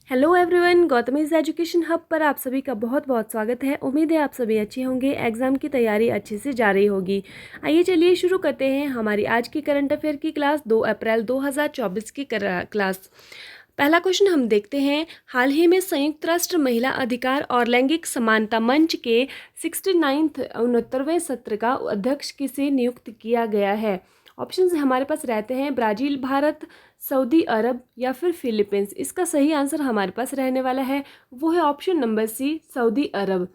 Hello everyone, गौतमीज education hub पर आप सभी का बहुत बहुत स्वागत है। उम्मीद है आप सभी अच्छे होंगे, एग्ज़ाम की तैयारी अच्छे से जा रही होगी। आइए चलिए शुरू करते हैं हमारी आज की करंट अफेयर की क्लास 2 अप्रैल 2024 की क्लास। पहला क्वेश्चन हम देखते हैं। हाल ही में संयुक्त राष्ट्र महिला अधिकार और लैंगिक समानता मंच के 69वें सत्र का अध्यक्ष किसे नियुक्त किया गया है? ऑप्शंस हमारे पास रहते हैं ब्राज़ील, भारत, सऊदी अरब या फिर फिलीपींस। इसका सही आंसर हमारे पास रहने वाला है वो है ऑप्शन नंबर सी, सऊदी अरब।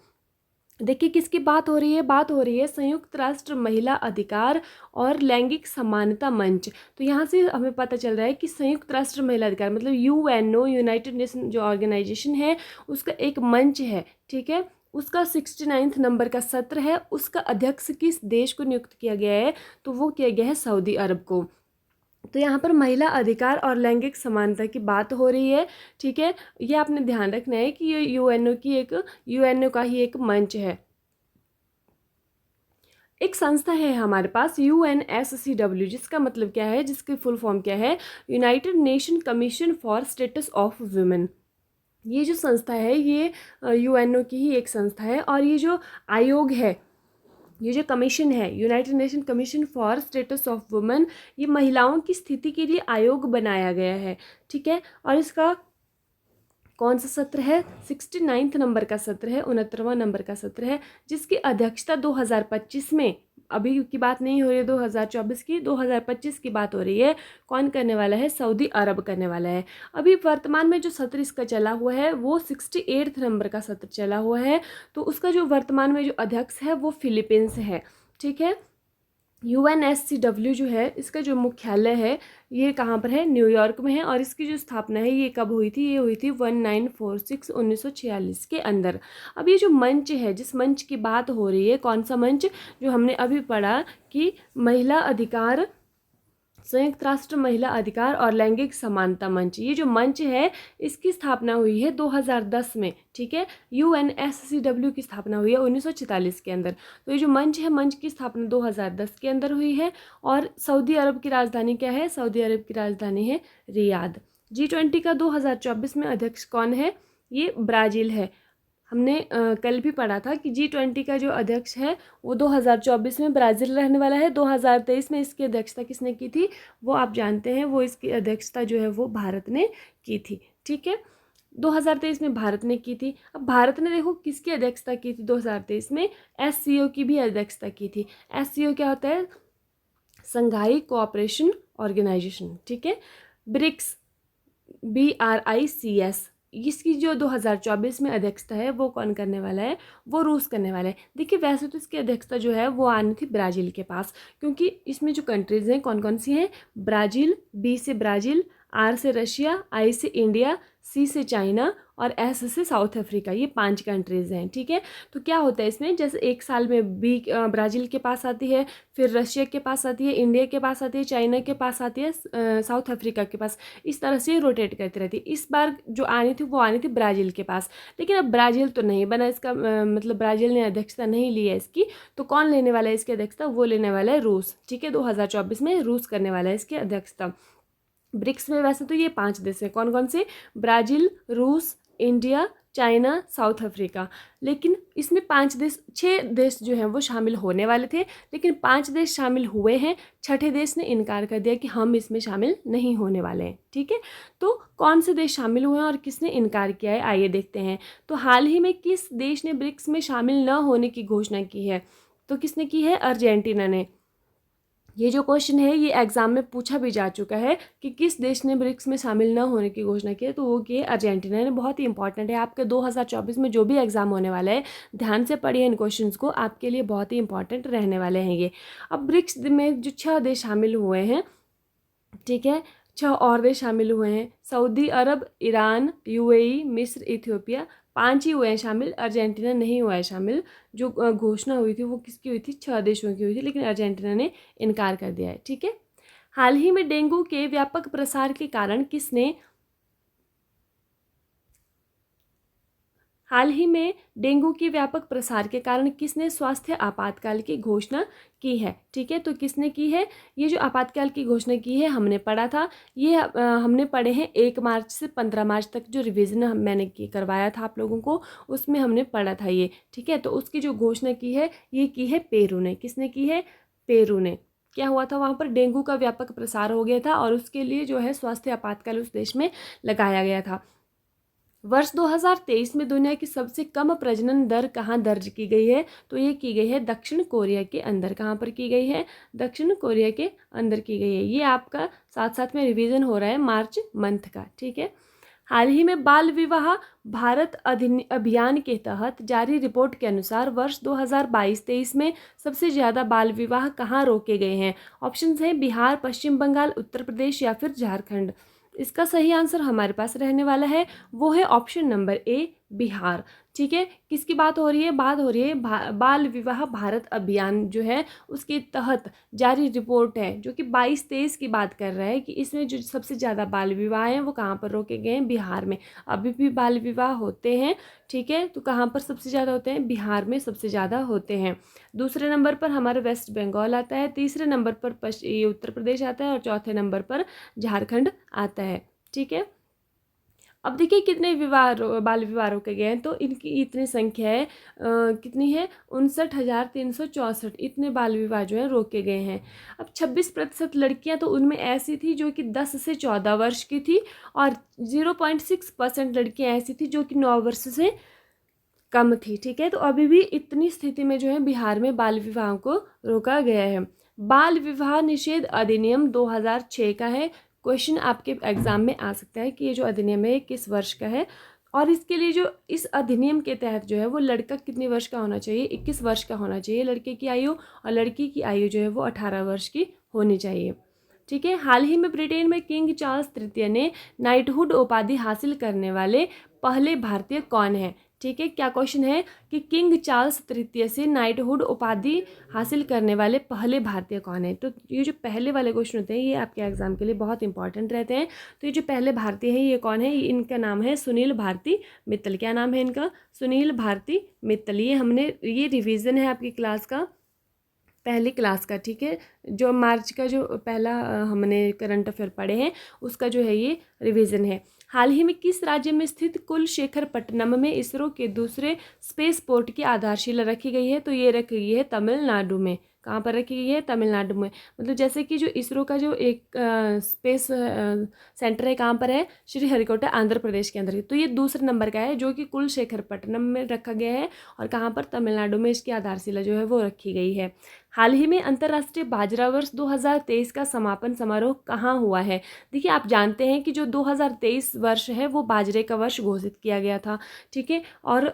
देखिए किसकी बात हो रही है, बात हो रही है संयुक्त राष्ट्र महिला अधिकार और लैंगिक समानता मंच। तो यहाँ से हमें पता चल रहा है कि संयुक्त राष्ट्र महिला अधिकार मतलब यूएनओ, यूनाइटेड नेशन जो ऑर्गेनाइजेशन है उसका एक मंच है, ठीक है। उसका 69 नंबर का सत्र है, उसका अध्यक्ष किस देश को नियुक्त किया गया है? तो वो किया गया है सऊदी अरब को। तो यहाँ पर महिला अधिकार और लैंगिक समानता की बात हो रही है, ठीक है। ये आपने ध्यान रखना है कि ये यूएनओ का ही एक मंच है, एक संस्था है हमारे पास UNSCW, जिसका मतलब क्या है, जिसकी फुल फॉर्म क्या है? United nation commission for status of women. ये जो संस्था है ये यूएनओ की ही एक संस्था है। और ये जो आयोग है, ये जो कमीशन है United nation commission for status of women, ये महिलाओं की स्थिति के लिए आयोग बनाया गया है, ठीक है। और इसका कौन सा सत्र है? 69 नंबर का सत्र है, 69वां नंबर का सत्र है, जिसकी अध्यक्षता 2025 में, अभी की बात नहीं हो रही है 2024 की, 2025 की बात हो रही है। कौन करने वाला है? सऊदी अरब करने वाला है। अभी वर्तमान में जो सत्र इसका चला हुआ है वो 68 नंबर का सत्र चला हुआ है। तो उसका जो वर्तमान में जो अध्यक्ष है वो फिलीपींस है, ठीक है। UNSCW जो है इसका जो मुख्यालय है ये कहाँ पर है? न्यूयॉर्क में है। और इसकी जो स्थापना है ये कब हुई थी? ये हुई थी 1946 1946 के अंदर। अब ये जो मंच है, जिस मंच की बात हो रही है, कौन सा मंच? जो हमने अभी पढ़ा कि महिला अधिकार, संयुक्त राष्ट्र महिला अधिकार और लैंगिक समानता मंच, ये जो मंच है इसकी स्थापना हुई है 2010 में, ठीक है। UNSCW की स्थापना हुई है 1946 के अंदर। तो ये जो मंच है, मंच की स्थापना 2010 के अंदर हुई है। और सऊदी अरब की राजधानी क्या है? सऊदी अरब की राजधानी है रियाद। G20 का 2024 में अध्यक्ष कौन है? ये ब्राज़ील है। हमने कल भी पढ़ा था कि G20 का जो अध्यक्ष है वो 2024 में ब्राज़ील रहने वाला है। 2023 में इसकी अध्यक्षता किसने की थी? वो आप जानते हैं, वो इसकी अध्यक्षता जो है वो भारत ने की थी, ठीक है। 2023 में भारत ने की थी। अब भारत ने देखो किसकी अध्यक्षता की थी 2023 में? SCO की भी अध्यक्षता की थी। SCO क्या होता है? संघाई कोऑपरेशन ऑर्गेनाइजेशन, ठीक है। ब्रिक्स, BRICS, इसकी जो 2024 में अध्यक्षता है वो कौन करने वाला है? वो रूस करने वाला है। देखिए वैसे तो इसकी अध्यक्षता जो है वो आनी थी ब्राज़ील के पास, क्योंकि इसमें जो कंट्रीज़ हैं कौन कौन सी हैं? ब्राज़ील, B से ब्राज़ील, R से रशिया, I से इंडिया, C से चाइना और S से साउथ अफ्रीका, ये 5 कंट्रीज़ हैं, ठीक है। तो क्या होता है इसमें, जैसे एक साल में ब्राज़ील के पास आती है, फिर रशिया के पास आती है, इंडिया के पास आती है, चाइना के पास आती है, साउथ अफ्रीका के पास, इस तरह से रोटेट करती रहती है। इस बार जो आनी थी वो आनी थी ब्राज़ील के पास, लेकिन अब ब्राज़ील तो नहीं बना इसका, मतलब ब्राज़ील ने अध्यक्षता नहीं ली है इसकी। तो कौन लेने वाला है इसकी अध्यक्षता? वो लेने वाला है रूस, ठीक है। 2024 में रूस करने वाला है इसकी अध्यक्षता। ब्रिक्स में वैसे तो ये 5 देश हैं, कौन कौन से? ब्राज़ील, रूस, इंडिया, चाइना, साउथ अफ्रीका। लेकिन इसमें 6 देश जो हैं वो शामिल होने वाले थे, लेकिन 5 देश शामिल हुए हैं, छठे देश ने इनकार कर दिया कि हम इसमें शामिल नहीं होने वाले हैं, ठीक है। तो कौन से देश शामिल हुए हैं और किसने इनकार किया है, आइए देखते हैं। तो हाल ही में किस देश ने ब्रिक्स में शामिल न होने की घोषणा की है? तो किसने की है? अर्जेंटीना ने। ये जो क्वेश्चन है ये एग्जाम में पूछा भी जा चुका है कि किस देश ने ब्रिक्स में शामिल न होने की घोषणा की है, तो वो की है अर्जेंटीना ने। बहुत ही इंपॉर्टेंट है, आपके 2024 में जो भी एग्जाम होने वाला है ध्यान से पढ़िए इन क्वेश्चंस को, आपके लिए बहुत ही इंपॉर्टेंट रहने वाले हैं ये। अब ब्रिक्स में जो 6 देश शामिल हुए हैं, ठीक है, 6 और देश शामिल हुए हैं, सऊदी अरब, ईरान, UAE, मिस्र, इथियोपिया, 5 ही हुए हैं शामिल, अर्जेंटीना नहीं हुआ है शामिल। जो घोषणा हुई थी वो किसकी हुई थी? 6 देशों की हुई थी, लेकिन अर्जेंटीना ने इनकार कर दिया है, ठीक है। हाल ही में डेंगू के व्यापक प्रसार के कारण हाल ही में डेंगू के व्यापक प्रसार के कारण किसने स्वास्थ्य आपातकाल की घोषणा की है? ठीक है, तो किसने की है? ये जो आपातकाल की घोषणा की है हमने पढ़ा था, ये हमने पढ़े हैं 1 मार्च से 15 मार्च तक जो रिवीजन मैंने करवाया था आप लोगों को, उसमें हमने पढ़ा था ये। ठीक है, तो उसकी जो घोषणा की है ये की है पेरू ने। किसने की है? पेरू ने। क्या हुआ था वहाँ पर? डेंगू का व्यापक प्रसार हो गया था और उसके लिए जो है स्वास्थ्य आपातकाल उस देश में लगाया गया था। वर्ष 2023 में दुनिया की सबसे कम प्रजनन दर कहाँ दर्ज की गई है? तो ये की गई है दक्षिण कोरिया के अंदर। कहाँ पर की गई है? दक्षिण कोरिया के अंदर की गई है। ये आपका साथ साथ में रिवीजन हो रहा है मार्च मंथ का। ठीक है, हाल ही में बाल विवाह भारत अभियान के तहत जारी रिपोर्ट के अनुसार वर्ष 2022-23 में सबसे ज़्यादा बाल विवाह कहाँ रोके गए हैं? ऑप्शंस हैं बिहार, पश्चिम बंगाल, उत्तर प्रदेश या फिर झारखंड। इसका सही आंसर हमारे पास रहने वाला है वो है ऑप्शन नंबर ए, बिहार। ठीक है, किसकी बात हो रही है? बात हो रही है बाल विवाह भारत अभियान जो है उसके तहत जारी रिपोर्ट है जो कि 22-23 की बात कर रहा है कि इसमें जो सबसे ज़्यादा बाल विवाह हैं वो कहाँ पर रोके गए हैं? बिहार में। अभी भी बाल विवाह होते हैं। ठीक है, तो कहाँ पर सबसे ज़्यादा होते हैं? बिहार में सबसे ज़्यादा होते हैं। दूसरे नंबर पर हमारा वेस्ट बंगाल आता है, तीसरे नंबर पर ये उत्तर प्रदेश आता है और चौथे नंबर पर झारखंड आता है। ठीक है, अब देखिए कितने बाल विवाह रोके गए हैं, तो इनकी इतनी संख्या है, कितनी है? 59,364 इतने बाल विवाह जो है रोके गए हैं। अब 26% लड़कियां तो उनमें ऐसी थी जो कि 10 से 14 वर्ष की थी और 0.6% लड़कियां ऐसी थी जो कि 9 वर्ष से कम थी। ठीक है, तो अभी भी इतनी स्थिति में जो है बिहार में बाल विवाह को रोका गया है। बाल विवाह निषेध अधिनियम 2006 का है। क्वेश्चन आपके एग्जाम में आ सकता है कि ये जो अधिनियम है किस वर्ष का है और इसके लिए जो इस अधिनियम के तहत जो है वो लड़का कितने वर्ष का होना चाहिए? 21 वर्ष का होना चाहिए लड़के की आयु, और लड़की की आयु जो है वो 18 वर्ष की होनी चाहिए। ठीक है, हाल ही में ब्रिटेन में किंग चार्ल्स तृतीय ने नाइटहुड उपाधि हासिल करने वाले पहले भारतीय कौन है? ठीक है, क्या क्वेश्चन है कि किंग चार्ल्स तृतीय से नाइटहुड उपाधि हासिल करने वाले पहले भारतीय कौन है? तो ये जो पहले वाले क्वेश्चन होते हैं ये आपके एग्जाम के लिए बहुत इंपॉर्टेंट रहते हैं। तो ये जो पहले भारतीय हैं ये कौन है? इनका नाम है सुनील भारती मित्तल। क्या नाम है इनका? सुनील भारती मित्तल। ये हमने ये रिवीजन है आपकी क्लास का, पहली क्लास का। ठीक है, जो मार्च का जो पहला हमने करंट अफेयर पढ़े हैं उसका जो है ये रिवीजन है। हाल ही में किस राज्य में स्थित कुलशेखरपट्टनम में इसरो के दूसरे स्पेस पोर्ट की आधारशिला रखी गई है? तो ये रखी गई है तमिलनाडु में। कहाँ पर रखी गई है? तमिलनाडु में। मतलब जैसे कि जो इसरो का जो एक स्पेस सेंटर है कहाँ पर है? श्रीहरिकोटा आंध्र प्रदेश के अंदर। तो ये दूसरे नंबर का है जो कि कुलशेखरपट्टनम में रखा गया है और कहाँ पर? तमिलनाडु में इसकी आधारशिला जो है वो रखी गई है। हाल ही में अंतर्राष्ट्रीय बाजरा वर्ष 2023 का समापन समारोह कहाँ हुआ है? देखिए आप जानते हैं कि जो 2023 वर्ष है वो बाजरे का वर्ष घोषित किया गया था। ठीक है, और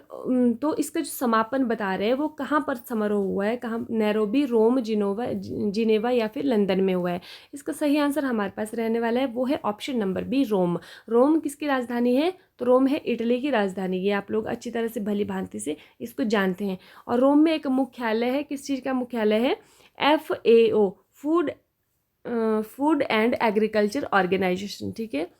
तो इसका जो समापन बता रहे हैं वो कहाँ पर समारोह हुआ है? कहाँ? नैरोबी, रोम, जिनेवा या फिर लंदन में हुआ है। इसका सही आंसर हमारे पास रहने वाला है वो है ऑप्शन नंबर बी, रोम। रोम किसकी राजधानी है? तो रोम है इटली की राजधानी। ये आप लोग अच्छी तरह से भली भांति से इसको जानते हैं। और रोम में एक मुख्यालय है, किस चीज़ का मुख्यालय है? FAO, Food and Agriculture Organisation. ठीक है,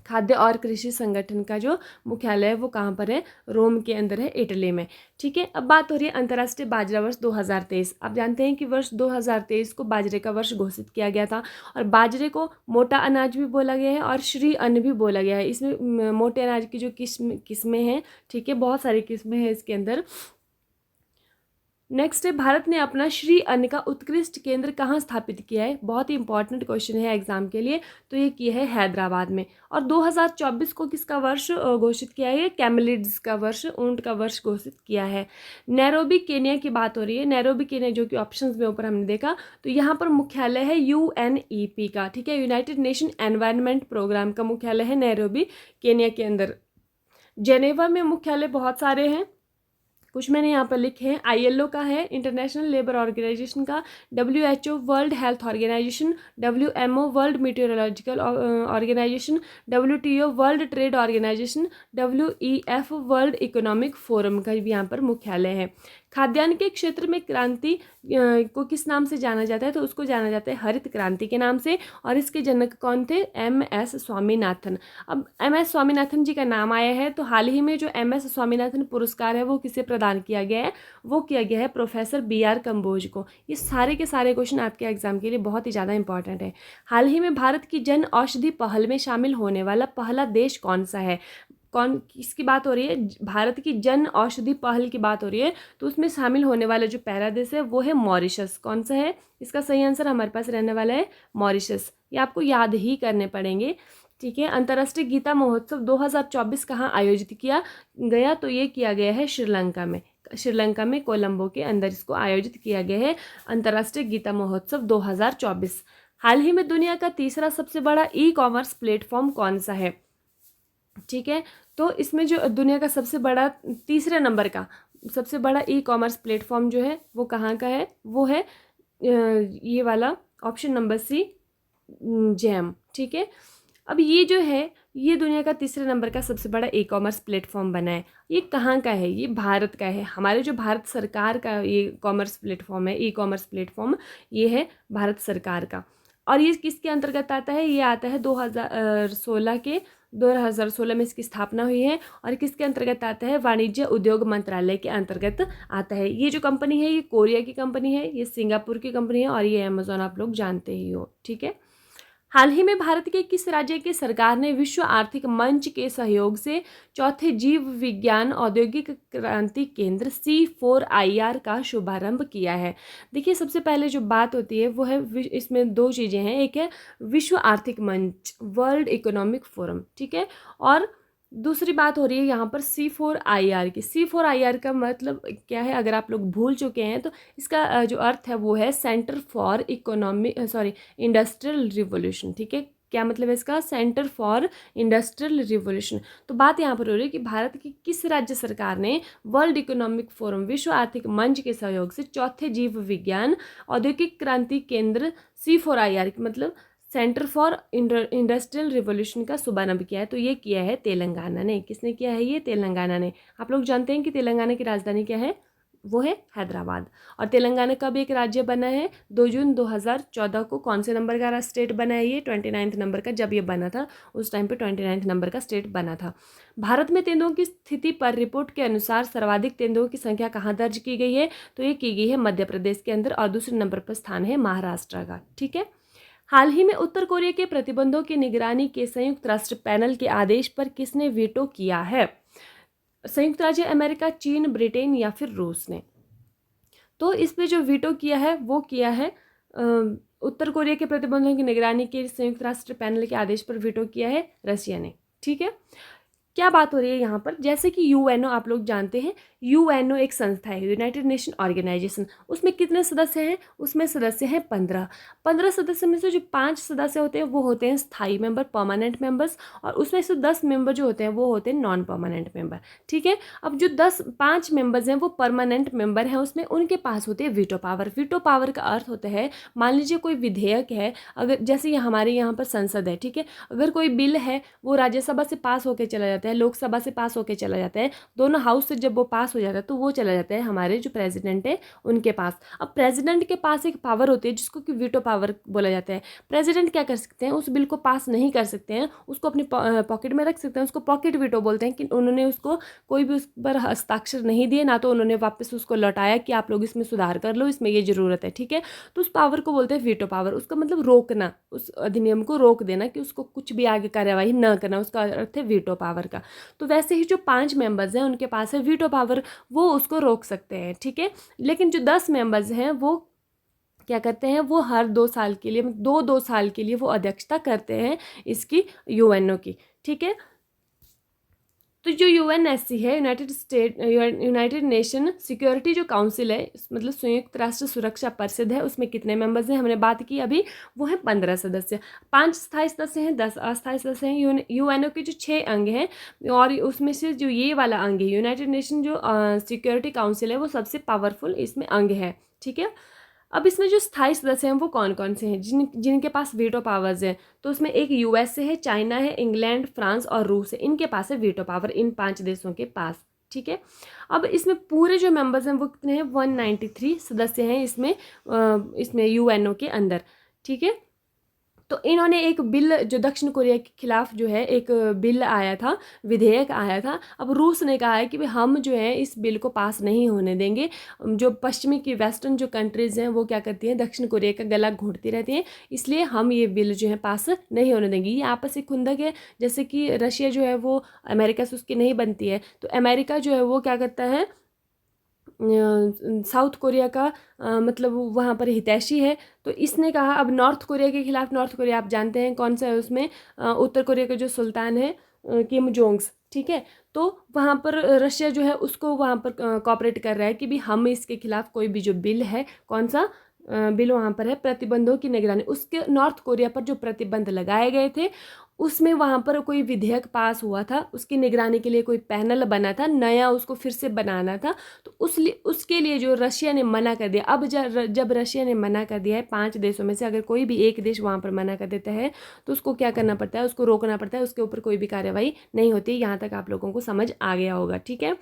खाद्य और कृषि संगठन का जो मुख्यालय है वो कहाँ पर है? रोम के अंदर है, इटली में। ठीक है, अब बात हो रही है अंतर्राष्ट्रीय बाजरा वर्ष 2023। आप जानते हैं कि वर्ष 2023 को बाजरे का वर्ष घोषित किया गया था और बाजरे को मोटा अनाज भी बोला गया है और श्री अन्न भी बोला गया है। इसमें मोटे अनाज की जो किस्में हैं, ठीक है, बहुत सारी किस्में हैं इसके अंदर। नेक्स्ट है, भारत ने अपना श्री अन्न का उत्कृष्ट केंद्र कहाँ स्थापित किया है? बहुत ही इंपॉर्टेंट क्वेश्चन है एग्जाम के लिए। तो ये किया है हैदराबाद में। और 2024 को किसका वर्ष घोषित किया है? कैमलिड्स का वर्ष, ऊंट का वर्ष घोषित किया है। नैरोबी केन्या की बात हो रही है। नैरोबी केन्या जो कि ऑप्शंस में ऊपर हमने देखा, तो यहाँ पर मुख्यालय है UNEP का। ठीक है, यूनाइटेड नेशन एनवायरनमेंट प्रोग्राम का मुख्यालय है नैरोबी केन्या के अंदर। जेनेवा में मुख्यालय बहुत सारे हैं। कुछ मैंने यहाँ पर लिखे हैं। ILO का है, इंटरनेशनल लेबर ऑर्गेनाइजेशन का, WHO World Health Organisation, WMO World Meteorological Organisation, WTO World Trade Organisation, WEF World Economic Forum का भी यहाँ पर मुख्यालय है। खाद्यान्न के क्षेत्र में क्रांति को किस नाम से जाना जाता है? तो उसको जाना जाता है हरित क्रांति के नाम से। और इसके जनक कौन थे? MS स्वामीनाथन। अब MS स्वामीनाथन जी का नाम आया है, तो हाल ही में जो MS स्वामीनाथन पुरस्कार है वो किसे प्रदान किया गया है? वो किया गया है प्रोफेसर BR कम्बोज को। ये सारे के सारे क्वेश्चन आपके एग्जाम के लिए बहुत ही ज़्यादा इंपॉर्टेंट है। हाल ही में भारत की जन औषधि पहल में शामिल होने वाला पहला देश कौन सा है? कौन, किसकी बात हो रही है? भारत की जन औषधि पहल की बात हो रही है, तो उसमें शामिल होने वाला जो पहला देश है वो है मॉरिशस। कौन सा है? इसका सही आंसर हमारे पास रहने वाला है मॉरिशस। ये आपको याद ही करने पड़ेंगे, ठीक है। अंतर्राष्ट्रीय गीता महोत्सव 2024 कहाँ आयोजित किया गया? तो ये किया गया है श्रीलंका में। श्रीलंका में कोलंबो के अंदर इसको आयोजित किया गया है, अंतर्राष्ट्रीय गीता महोत्सव 2024। हाल ही में दुनिया का तीसरा सबसे बड़ा ई-कॉमर्स प्लेटफॉर्म कौन सा है? ठीक है, तो इसमें जो दुनिया का सबसे बड़ा, तीसरे नंबर का सबसे बड़ा ई-कॉमर्स प्लेटफॉर्म जो है वो कहाँ का है? वो है ये वाला ऑप्शन नंबर C, जेम। ठीक है, अब ये जो है ये दुनिया का तीसरे नंबर का सबसे बड़ा ई-कॉमर्स प्लेटफॉर्म बना है। ये कहाँ का है? ये भारत का है। हमारे जो भारत सरकार का ये कॉमर्स प्लेटफॉर्म है, ई-कॉमर्स प्लेटफॉर्म, ये है भारत सरकार का। और ये किसके अंतर्गत आता है? ये आता है 2016 में इसकी स्थापना हुई है। और किसके अंतर्गत आता है? वाणिज्य उद्योग मंत्रालय के अंतर्गत आता है। ये जो कंपनी है ये कोरिया की कंपनी है, ये सिंगापुर की कंपनी है, और ये अमेजोन आप लोग जानते ही हो। ठीक है, हाल ही में भारत के किस राज्य की सरकार ने विश्व आर्थिक मंच के सहयोग से चौथे जीव विज्ञान औद्योगिक क्रांति केंद्र C4IR का शुभारंभ किया है? देखिए, सबसे पहले जो बात होती है वो है, इसमें दो चीज़ें हैं। एक है विश्व आर्थिक मंच, वर्ल्ड इकोनॉमिक फोरम, ठीक है, और दूसरी बात हो रही है यहाँ पर C4IR की। C4IR का मतलब क्या है? अगर आप लोग भूल चुके हैं तो इसका जो अर्थ है वो है सेंटर फॉर इंडस्ट्रियल रिवोल्यूशन। ठीक है, क्या मतलब है इसका? Centre for industrial revolution. तो बात यहाँ पर हो रही है कि भारत की किस राज्य सरकार ने वर्ल्ड इकोनॉमिक फोरम, विश्व आर्थिक मंच के सहयोग से चौथे जीव विज्ञान औद्योगिक क्रांति केंद्र C4IR मतलब सेंटर फॉर इंडस्ट्रियल रिवोल्यूशन का शुभारंभ किया है? तो ये किया है तेलंगाना ने। किसने किया है? ये तेलंगाना ने। आप लोग जानते हैं कि तेलंगाना की राजधानी क्या है? वो है हैदराबाद। और तेलंगाना कब एक राज्य बना है? 2 जून 2014 को। कौन से नंबर का स्टेट बना है ये? 29 नंबर का। जब ये बना था उस टाइम पे 29 नंबर का स्टेट बना था। भारत में तेंदुओं की स्थिति पर रिपोर्ट के अनुसार सर्वाधिक तेंदुओं की संख्या कहाँ दर्ज की गई है? तो ये की गई है मध्य प्रदेश के अंदर, और दूसरे नंबर पर स्थान है महाराष्ट्र का। ठीक है, हाल ही में उत्तर कोरिया के प्रतिबंधों की निगरानी के संयुक्त राष्ट्र पैनल के आदेश पर किसने वीटो किया है? संयुक्त राज्य अमेरिका, चीन, ब्रिटेन या फिर रूस ने? तो इस पे जो वीटो किया है वो किया है उत्तर कोरिया के प्रतिबंधों की निगरानी के संयुक्त राष्ट्र पैनल के आदेश पर वीटो किया है रशिया ने। ठीक है, क्या बात हो रही है यहाँ पर? जैसे कि UNO आप लोग जानते हैं, UNO एक संस्था है, यूनाइटेड नेशन ऑर्गेनाइजेशन। उसमें कितने सदस्य हैं? उसमें सदस्य हैं 15 सदस्य में से जो 5 सदस्य होते हैं वो होते हैं स्थायी मेंबर, परमानेंट मेंबर्स, और उसमें से 10 मेंबर जो होते हैं वो होते हैं नॉन परमानेंट मेंबर। ठीक है, अब जो 5 मेंबर्स हैं वो परमानेंट मेंबर हैं, उसमें उनके पास होती है वीटो पावर। वीटो पावर का अर्थ होता है, मान लीजिए कोई विधेयक है, अगर जैसे हमारे यहाँ पर संसद है, ठीक है, अगर कोई बिल है वो राज्यसभा से पास होकर चला जाता है, लोकसभा से पास होकर चला जाता है, दोनों हाउस से जब वो पास हो जाता है तो वो चला जाता है हमारे जो प्रेसिडेंट है उनके पास। अब प्रेसिडेंट के पास एक पावर होती है जिसको कि वीटो पावर बोला जाता है। प्रेसिडेंट क्या कर सकते हैं? उस बिल को पास नहीं कर सकते हैं, उसको अपनी पॉकेट में रख सकते हैं, उसको पॉकेट वीटो बोलते हैं कि उन्होंने उसको कोई भी उस पर हस्ताक्षर नहीं दिए, ना तो उन्होंने वापस उसको लौटाया कि आप लोग इसमें सुधार कर लो, इसमें ये जरूरत है। ठीक है, तो उस पावर को बोलते हैं वीटो पावर। उसका मतलब रोकना, उस अधिनियम को रोक देना कि उसको कुछ भी आगे कार्यवाही न करना, उसका अर्थ है वीटो पावर का। तो वैसे ही जो 5 मेंबर्स हैं उनके पास है वीटो पावर, वो उसको रोक सकते हैं। ठीक है, लेकिन जो 10 मेंबर्स हैं वो क्या करते हैं? वो हर 2 साल के लिए, 2 साल के लिए वो अध्यक्षता करते हैं इसकी, UNO की। ठीक है, तो जो यूएनएससी है, यूनाइटेड नेशन सिक्योरिटी जो काउंसिल है, मतलब संयुक्त राष्ट्र सुरक्षा परिषद है, उसमें कितने मेंबर्स हैं, हमने बात की अभी, वो है 15 सदस्य। 5 स्थायी सदस्य हैं, 10 अस्थायी सदस्य हैं। यूएनओ के जो 6 अंग हैं, और उसमें से जो ये वाला अंग है यूनाइटेड नेशन जो सिक्योरिटी काउंसिल है, वो सबसे पावरफुल इसमें अंग है। ठीक है, अब इसमें जो स्थायी सदस्य हैं वो कौन कौन से हैं जिनके पास वीटो पावर्स हैं, तो उसमें एक यूएसए है, चाइना है, इंग्लैंड, फ्रांस और रूस है। इनके पास है वीटो पावर, इन 5 देशों के पास। ठीक है, अब इसमें पूरे जो मेंबर्स हैं वो कितने हैं, 193 सदस्य हैं इसमें यूएनओ के अंदर। ठीक है, तो इन्होंने एक बिल जो दक्षिण कोरिया के खिलाफ जो है एक बिल आया था, विधेयक आया था। अब रूस ने कहा है कि भाई हम जो है इस बिल को पास नहीं होने देंगे। जो पश्चिमी की वेस्टर्न जो कंट्रीज़ हैं वो क्या करती हैं, दक्षिण कोरिया का गला घोंटती रहती हैं, इसलिए हम ये बिल जो है पास नहीं होने देंगे। ये आपसी खुंदक है, जैसे कि रशिया जो है वो अमेरिका से उसकी नहीं बनती है, तो अमेरिका जो है वो क्या करता है, साउथ कोरिया का मतलब वहाँ पर हितैषी है। तो इसने कहा अब नॉर्थ कोरिया के खिलाफ, नॉर्थ कोरिया आप जानते हैं कौन सा है, उसमें उत्तर कोरिया का जो सुल्तान है किम जोंग्स। ठीक है, तो वहाँ पर रशिया जो है उसको वहाँ पर कॉपरेट कर रहा है कि भी हम इसके खिलाफ कोई भी जो बिल है, कौन सा बिल वहाँ पर है, प्रतिबंधों की निगरानी, उसके नॉर्थ कोरिया पर जो प्रतिबंध लगाए गए थे उसमें वहाँ पर कोई विधेयक पास हुआ था, उसकी निगरानी के लिए कोई पैनल बना था, नया उसको फिर से बनाना था। तो उसके लिए जो रशिया ने मना कर दिया। अब जब रशिया ने मना कर दिया है 5 देशों में से अगर कोई भी एक देश वहाँ पर मना कर देता है तो उसको क्या करना पड़ता है, उसको रोकना पड़ता है, उसके ऊपर कोई भी कार्रवाई नहीं होती। यहाँ तक आप लोगों को समझ आ गया होगा। ठीक है,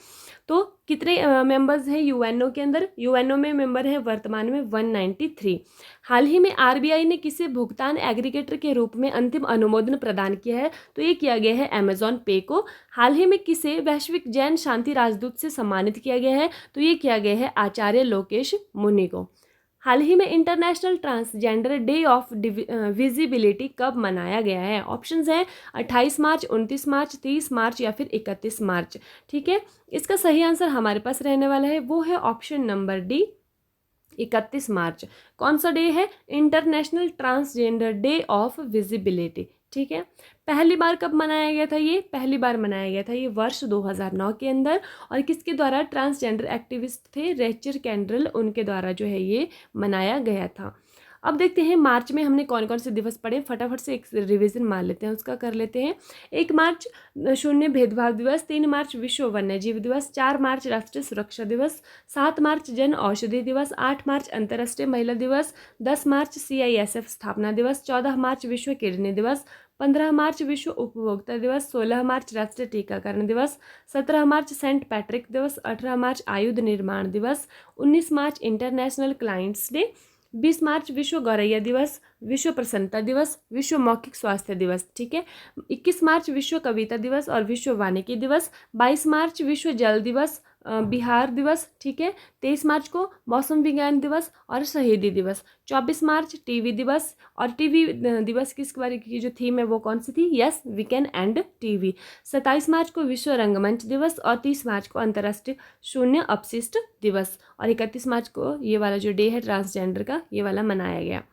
तो कितने मेंबर्स हैं यूएनओ के अंदर, यूएनओ में मेंबर है वर्तमान में 193। हाल ही में आरबीआई ने किसे भुगतान एग्रीगेटर के रूप में अंतिम अनुमोदन प्रदान किया है, तो ये किया गया है अमेजॉन पे को। हाल ही में किसे वैश्विक जैन शांति राजदूत से सम्मानित किया गया है, तो ये किया गया है आचार्य लोकेश मुनि को। हाल ही में international transgender day of visibility कब मनाया गया है, ऑप्शंस हैं 28 मार्च, 29 मार्च, 30 मार्च या फिर 31 मार्च। ठीक है, इसका सही आंसर हमारे पास रहने वाला है वो है ऑप्शन नंबर डी, 31 मार्च। कौन सा डे है, international transgender day of visibility. ठीक है, पहली बार कब मनाया गया था, ये पहली बार मनाया गया था ये वर्ष 2009 के अंदर, और किसके द्वारा, ट्रांसजेंडर एक्टिविस्ट थे रेचर कैंड्रल, उनके द्वारा जो है ये मनाया गया था। अब देखते हैं मार्च में हमने कौन कौन से दिवस पढ़े, फटाफट से एक रिवीजन मार लेते हैं, उसका कर लेते हैं। 1 मार्च शून्य भेदभाव दिवस, 3 मार्च विश्व वन्यजीव दिवस, 4 मार्च राष्ट्रीय सुरक्षा दिवस, 7 मार्च जन औषधि दिवस, 8 मार्च अंतर्राष्ट्रीय महिला दिवस, 10 मार्च CISF स्थापना दिवस, 14 मार्च विश्व किडनी दिवस, 15 मार्च विश्व उपभोक्ता दिवस, 16 मार्च राष्ट्रीय टीकाकरण दिवस, 17 मार्च सेंट पैट्रिक दिवस, 18 मार्च आयुध निर्माण दिवस, 19 मार्च इंटरनेशनल क्लाइंट्स डे, 20 मार्च विश्व गौरैया दिवस, विश्व प्रसन्नता दिवस, विश्व मौखिक स्वास्थ्य दिवस। ठीक है, 21 मार्च विश्व कविता दिवस और विश्व वानिकी दिवस, 22 मार्च विश्व जल दिवस, बिहार दिवस। ठीक है, 23 मार्च को मौसम विज्ञान दिवस और शहीदी दिवस, 24 मार्च टीवी दिवस, और टीवी दिवस किस बारे की जो थीम है वो कौन सी थी, यस वीकेंड एंड टीवी। 27 मार्च को विश्व रंगमंच दिवस और 30 मार्च को अंतर्राष्ट्रीय शून्य अपशिष्ट दिवस, और 31 मार्च को ये वाला जो डे है ट्रांसजेंडर का, ये वाला मनाया गया।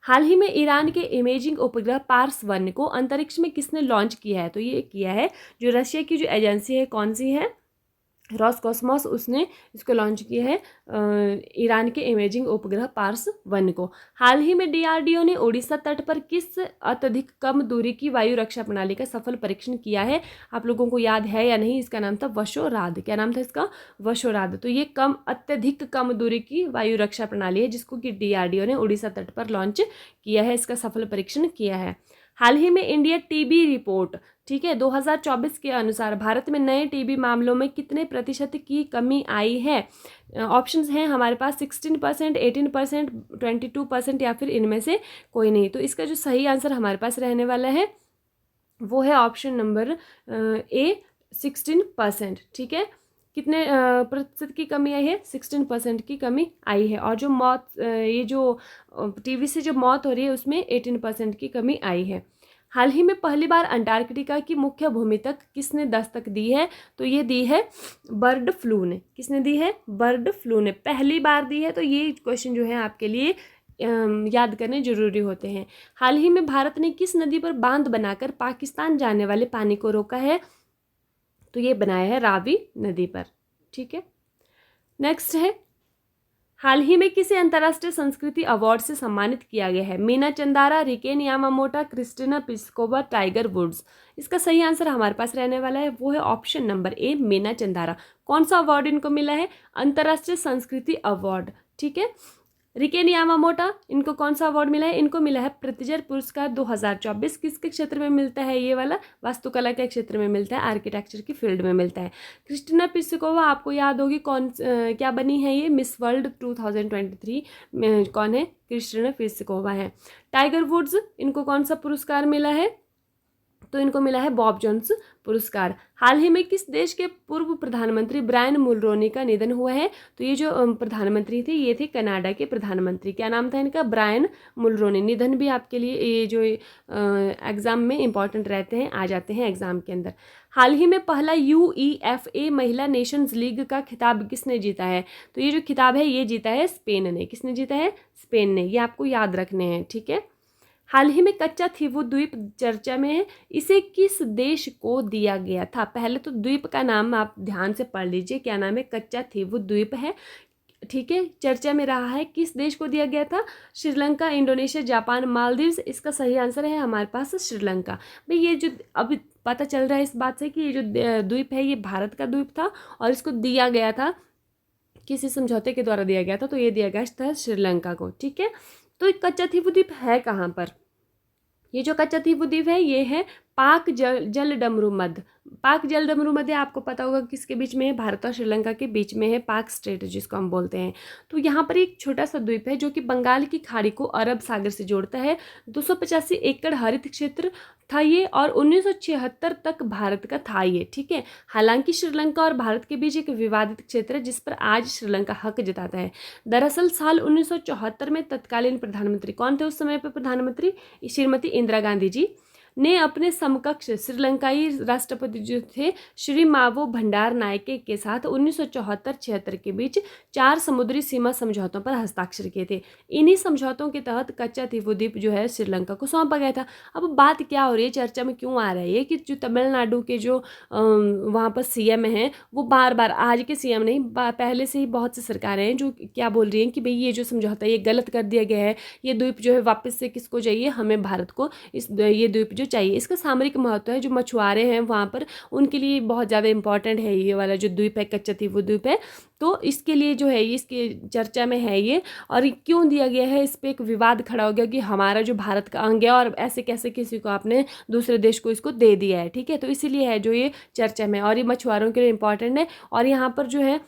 हाल ही में ईरान के इमेजिंग उपग्रह पार्स-1 को अंतरिक्ष में किसने लॉन्च किया है, तो ये किया है जो रशिया की जो एजेंसी है, कौन सी है, रॉसकॉस्मॉस, उसने इसको लॉन्च किया है ईरान के इमेजिंग उपग्रह पार्स-1 को। हाल ही में डीआरडीओ ने ओडिशा तट पर किस अत्यधिक कम दूरी की वायु रक्षा प्रणाली का सफल परीक्षण किया है, आप लोगों को याद है या नहीं, इसका नाम था वशोराध। क्या नाम था इसका, वशोराध। तो ये अत्यधिक कम दूरी की वायु रक्षा प्रणाली है जिसको कि डीआरडीओ ने ओडिशा तट पर लॉन्च किया है, इसका सफल परीक्षण किया है। हाल ही में इंडिया टीबी रिपोर्ट, ठीक है, 2024 के अनुसार भारत में नए टीबी मामलों में कितने प्रतिशत की कमी आई है, ऑप्शंस हैं हमारे पास 16%, 18%, 22% या फिर इनमें से कोई नहीं। तो इसका जो सही आंसर हमारे पास रहने वाला है वो है ऑप्शन नंबर ए, 16%। ठीक है, कितने प्रतिशत की कमी आई है, 16% की कमी आई है। और जो मौत, ये जो टीबी से जो मौत हो रही है उसमें 18% की कमी आई है। हाल ही में पहली बार अंटार्कटिका की मुख्य भूमि तक किसने दस्तक दी है, तो ये दी है बर्ड फ्लू ने। किसने दी है, बर्ड फ्लू ने पहली बार दी है। तो ये क्वेश्चन जो है आपके लिए याद करने जरूरी होते हैं। हाल ही में भारत ने किस नदी पर बांध बनाकर पाकिस्तान जाने वाले पानी को रोका है, तो ये बनाया है रावी नदी पर। ठीक है, नेक्स्ट है, हाल ही में किसे अंतर्राष्ट्रीय संस्कृति अवार्ड से सम्मानित किया गया है? Meena Chandara, Riken Yamamoto, Kristina Piskova, Tiger Woods. इसका सही आंसर हमारे पास रहने वाला है वो है ऑप्शन नंबर ए, मीना चंदारा। कौन सा अवार्ड इनको मिला है? अंतर्राष्ट्रीय संस्कृति अवार्ड। ठीक है, रिकेन यामामोटा, इनको कौन सा अवार्ड मिला है? इनको मिला है प्रित्जर पुरस्कार 2024। किसके क्षेत्र में मिलता है ये वाला? वास्तुकला के क्षेत्र में मिलता है, आर्किटेक्चर की फील्ड में मिलता है। क्रिस्टिना पिस्कोवा, आपको याद होगी क्या बनी है ये? मिस वर्ल्ड 2023 में कौन है? क्रिस्टिना पिस्कोवा है। टाइगर वुड्स, इनको कौन सा पुरस्कार मिला है? तो इनको मिला है बॉब जोन्स पुरस्कार। हाल ही में किस देश के पूर्व प्रधानमंत्री ब्रायन मुलरोनी का निधन हुआ है? तो ये जो प्रधानमंत्री थे ये थे कनाडा के प्रधानमंत्री। क्या नाम था इनका? Brian Mulroney. निधन भी आपके लिए ये जो एग्जाम में इंपॉर्टेंट रहते हैं, आ जाते हैं एग्जाम के अंदर। हाल ही में पहला UEFA महिला नेशंस लीग का खिताब किसने जीता है? तो ये जो खिताब है ये जीता है स्पेन ने। किसने जीता है? स्पेन ने। ये आपको याद रखने हैं। ठीक है, हाल ही में कच्चा थीवू द्वीप चर्चा में है, इसे किस देश को दिया गया था? पहले तो द्वीप का नाम आप ध्यान से पढ़ लीजिए, क्या नाम है? कच्चा थीवू द्वीप है। ठीक है, चर्चा में रहा है, किस देश को दिया गया था? Sri Lanka, Indonesia, Japan, Maldives. इसका सही आंसर है हमारे पास श्रीलंका। भाई ये जो अब पता चल रहा है इस बात से कि ये जो द्वीप है ये भारत का द्वीप था और इसको दिया गया था, किसी समझौते के द्वारा दिया गया था, तो ये दिया गया था श्रीलंका को। ठीक है, तो कच्चा थीवू द्वीप है कहाँ पर? ये जो कच्चा थीवू द्वीप है ये है पाक जल डमरू मध्य। पाक जल डमरू मध्य आपको पता होगा किसके बीच में है? भारत और श्रीलंका के बीच में है, पाक स्ट्रेट जिसको हम बोलते हैं। तो यहाँ पर एक छोटा सा द्वीप है जो कि बंगाल की खाड़ी को अरब सागर से जोड़ता है। 285 एकड़ हरित क्षेत्र था ये और 1976 तक भारत का था ये। ठीक है, हालांकि श्रीलंका और भारत के बीच एक विवादित क्षेत्र है जिस पर आज श्रीलंका हक जताता है। दरअसल साल 1974 में तत्कालीन प्रधानमंत्री कौन थे? उस समय पर प्रधानमंत्री श्रीमती इंदिरा गांधी जी ने अपने समकक्ष श्रीलंकाई राष्ट्रपति जो थे श्री मावो भंडार नायके के साथ 1974-76 के बीच 4 समुद्री सीमा समझौतों पर हस्ताक्षर किए थे। इन्हीं समझौतों के तहत कच्चा थीवू द्वीप जो है श्रीलंका को सौंपा गया था। अब बात क्या हो रही है, चर्चा में क्यों आ रहा है ये कि जो तमिलनाडु के जो वहाँ पर CM हैं वो बार बार, आज के CM नहीं, पहले से ही बहुत सी सरकारें हैं जो क्या बोल रही हैं कि भाई ये जो समझौता ये गलत कर दिया गया है, ये द्वीप जो है वापस से किसको चाहिए? हमें भारत को ये द्वीप चाहिए। इसका सामरिक महत्व है, जो मछुआरे हैं वहाँ पर उनके लिए बहुत ज़्यादा इंपॉर्टेंट है ये वाला जो द्वीप है, कच्चा थीवू द्वीप है। तो इसके लिए जो है इसके चर्चा में है ये, और क्यों दिया गया है इस पर एक विवाद खड़ा हो गया कि हमारा जो भारत का अंग है और ऐसे कैसे किसी को आपने दूसरे देश को इसको दे दिया है। ठीक है, तो इसीलिए है जो ये चर्चा में, और ये मछुआरों के लिए इंपॉर्टेंट है। और यहाँ पर जो है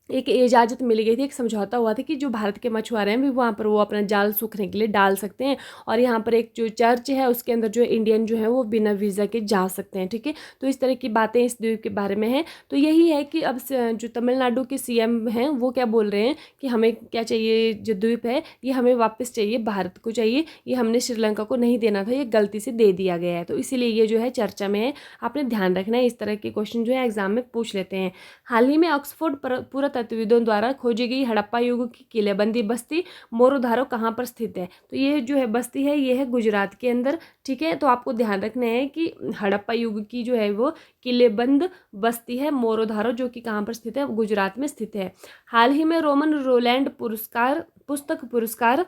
एक इजाज़त मिल गई थी, एक समझौता हुआ था कि जो भारत के मछुआरे हैं भी वहाँ पर वो अपना जाल सूखने के लिए डाल सकते हैं। और यहाँ पर एक जो चर्च है उसके अंदर जो इंडियन जो है वो बिना वीज़ा के जा सकते हैं। ठीक है, तो इस तरह की बातें इस द्वीप के बारे में हैं। तो यही है कि अब जो तमिलनाडु के CM हैं वो क्या बोल रहे हैं कि हमें क्या चाहिए, जो द्वीप है ये हमें वापस चाहिए, भारत को चाहिए, ये हमने श्रीलंका को नहीं देना था, ये गलती से दे दिया गया है। तो इसीलिए ये जो है चर्चा में है, आपने ध्यान रखना है। इस तरह के क्वेश्चन जो है एग्जाम में पूछ लेते हैं। हाल ही में ऑक्सफोर्ड पुरातत्वविदों द्वारा खोजी गई हड़प्पा युग की किलेबंदी बस्ती मोरोधारो कहाँ पर स्थित है? तो ये जो है बस्ती है ये है गुजरात के अंदर। ठीक है, तो आपको ध्यान रखना है कि हड़प्पा युग की जो है वो किलेबंद बस्ती है मोरोधारो, जो कि कहाँ पर स्थित है? गुजरात में स्थित है। हाल ही में रोमन रोलैंड पुस्तक पुरस्कार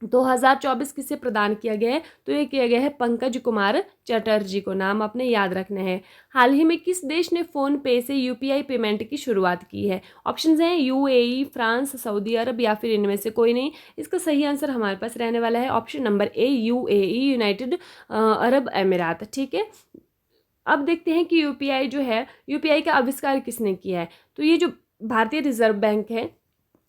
2024 किसे प्रदान किया गया है? तो ये किया गया है पंकज कुमार चटर्जी को। नाम आपने याद रखना है। हाल ही में किस देश ने फ़ोन पे से UPI पेमेंट की शुरुआत की है? ऑप्शंस हैं UAE, फ्रांस, सऊदी अरब या फिर इनमें से कोई नहीं। इसका सही आंसर हमारे पास रहने वाला है option number A, UAE, United Arab अमीरात। ठीक है, अब देखते हैं कि UPI जो है, UPI का आविष्कार किसने किया है? तो ये जो भारतीय रिजर्व बैंक है,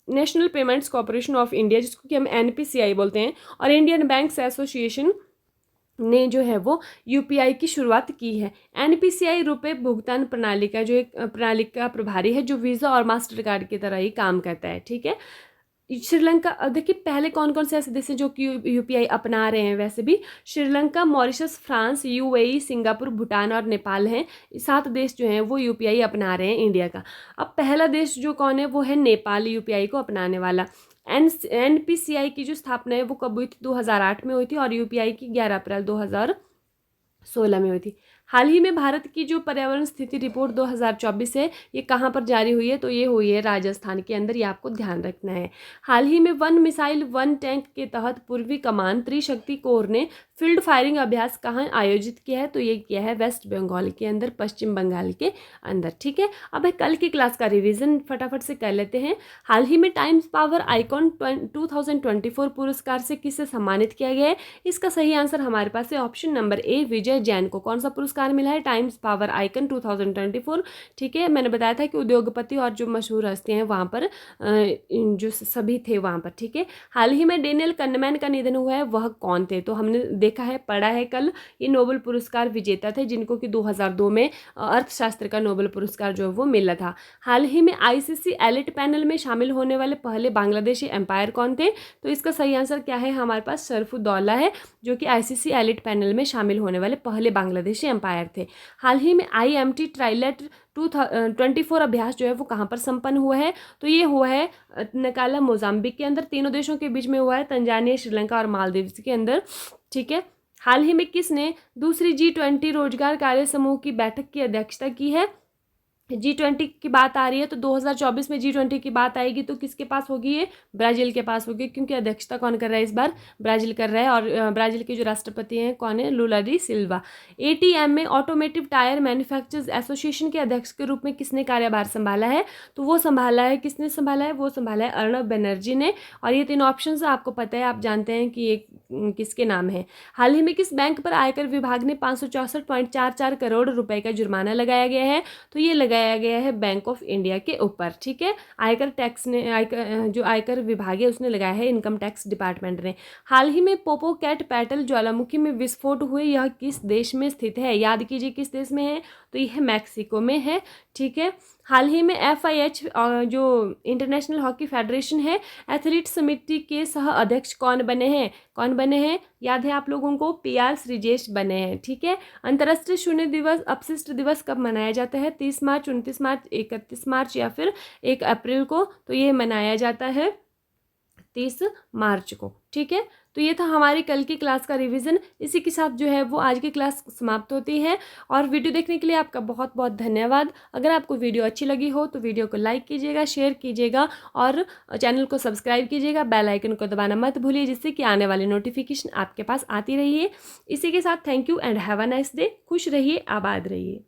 national payments corporation of India, जिसको कि हम NPCI बोलते हैं, और इंडियन बैंक्स एसोसिएशन ने जो है वो UPI की शुरुआत की है। NPCI रुपए भुगतान प्रणाली का जो एक प्रणाली का प्रभारी है, जो वीज़ा और मास्टर कार्ड की तरह ही काम करता है। ठीक है, श्रीलंका, देखिए पहले कौन कौन से ऐसे देश हैं जो कि UPI अपना रहे हैं? वैसे भी Sri Lanka, Mauritius, France, UAE, Singapore, Bhutan और नेपाल हैं। 7 देश जो हैं वो UPI अपना रहे हैं इंडिया का। अब पहला देश जो कौन है वो है नेपाल, UPI को अपनाने वाला। NPCI की जो स्थापना है वो कब हुई थी? 2008 में हुई थी, और UPI की 11 अप्रैल 2016 में हुई थी। हाल ही में भारत की जो पर्यावरण स्थिति रिपोर्ट 2024 है, ये कहाँ पर जारी हुई है? तो ये हुई है राजस्थान के अंदर, ये आपको ध्यान रखना है। हाल ही में वन मिसाइल वन टैंक के तहत पूर्वी कमान त्रिशक्ति कोर ने फील्ड फायरिंग अभ्यास कहाँ आयोजित किया है? तो ये किया है वेस्ट बंगाल के अंदर, पश्चिम बंगाल के अंदर। ठीक है, अब कल की क्लास का रिवीजन फटाफट से कर लेते हैं। हाल ही में टाइम्स पावर आइकॉन 2024 पुरस्कार से किसे सम्मानित किया गया है? इसका सही आंसर हमारे पास है ऑप्शन नंबर ए, विजय जैन को। कौन सा पुरस्कार मिला है? Times power icon 2024। ठीक है, मैंने बताया था कि उद्योगपति और जो मशहूर हस्तियां हैं वहाँ पर जो सभी थे वहाँ पर। ठीक है, हाल ही में डेनियल कनमैन का निधन हुआ है, वह कौन थे? तो हमने देखा है, पढ़ा है कल, ये नोबेल पुरस्कार विजेता थे जिनको कि 2002 में अर्थशास्त्र का नोबेल पुरस्कार जो है वो मिला था। हाल ही में आईसीसी एलिट पैनल में शामिल होने वाले पहले बांग्लादेशी एम्पायर कौन थे? तो इसका सही आंसर क्या है? हमारे पास शरफुद्दौला है, जो कि आईसीसी एलिट पैनल में शामिल होने वाले पहले बांग्लादेशी एम्पायर थे। हाल ही में IMT ट्राइलेट 2024 अभ्यास जो है वो कहाँ पर संपन्न हुआ है? तो ये हुआ है नकाला, मोजाम्बिक के अंदर। तीनों देशों के बीच में हुआ है, तंजानिया, श्रीलंका और मालदीव्स के अंदर। ठीक है, हाल ही में किसने दूसरी G20 रोजगार कार्य समूह की बैठक की अध्यक्षता की है? G20 की बात आ रही है, तो 2024 में G20 की बात आएगी तो किसके पास होगी? ये ब्राजील के पास होगी, क्योंकि अध्यक्षता कौन कर रहा है इस बार? ब्राजील कर रहा है। और ब्राजील के जो राष्ट्रपति हैं कौन है? लुला डी सिल्वा। ATM में ऑटोमेटिव टायर मैन्युफैक्चरर्स एसोसिएशन के अध्यक्ष के रूप में किसने कार्यभार संभाला है? तो वो संभाला है, किसने संभाला है? वो संभाला है अर्णब बनर्जी ने। और ये तीनों ऑप्शन आपको पता है, आप जानते हैं कि ये किसके नाम है। हाल ही में किस बैंक पर आयकर विभाग ने 564.44 करोड़ रुपए का जुर्माना लगाया गया है? तो ये लगाया गया है बैंक ऑफ इंडिया के ऊपर। ठीक है, आयकर टैक्स ने, जो आयकर विभाग है उसने लगाया है, इनकम टैक्स डिपार्टमेंट ने। हाल ही में पोपोकैटपेटल ज्वालामुखी में विस्फोट हुए, यह किस देश में स्थित है? याद कीजिए किस देश में है? तो यह मैक्सिको में है। ठीक है, हाल ही में FIH जो इंटरनेशनल हॉकी फेडरेशन है, एथलीट समिति के सह अध्यक्ष कौन बने हैं? कौन बने हैं? याद है आप लोगों को? PR श्रीजेश बने हैं। ठीक है, अंतर्राष्ट्रीय शून्य दिवस, अपशिष्ट दिवस कब मनाया जाता है? 30 मार्च, 29 मार्च, 31 मार्च या फिर 1 अप्रैल को? तो ये मनाया जाता है 30 मार्च को। ठीक है, तो ये था हमारी कल की क्लास का रिवीजन। इसी के साथ जो है वो आज की क्लास समाप्त होती है। और वीडियो देखने के लिए आपका बहुत बहुत धन्यवाद। अगर आपको वीडियो अच्छी लगी हो तो वीडियो को लाइक कीजिएगा, शेयर कीजिएगा और चैनल को सब्सक्राइब कीजिएगा। बेल आइकन को दबाना मत भूलिए, जिससे कि आने वाली नोटिफिकेशन आपके पास आती रहिए। इसी के साथ thank you and have a nice day. खुश रहिए, आबाद रहिए।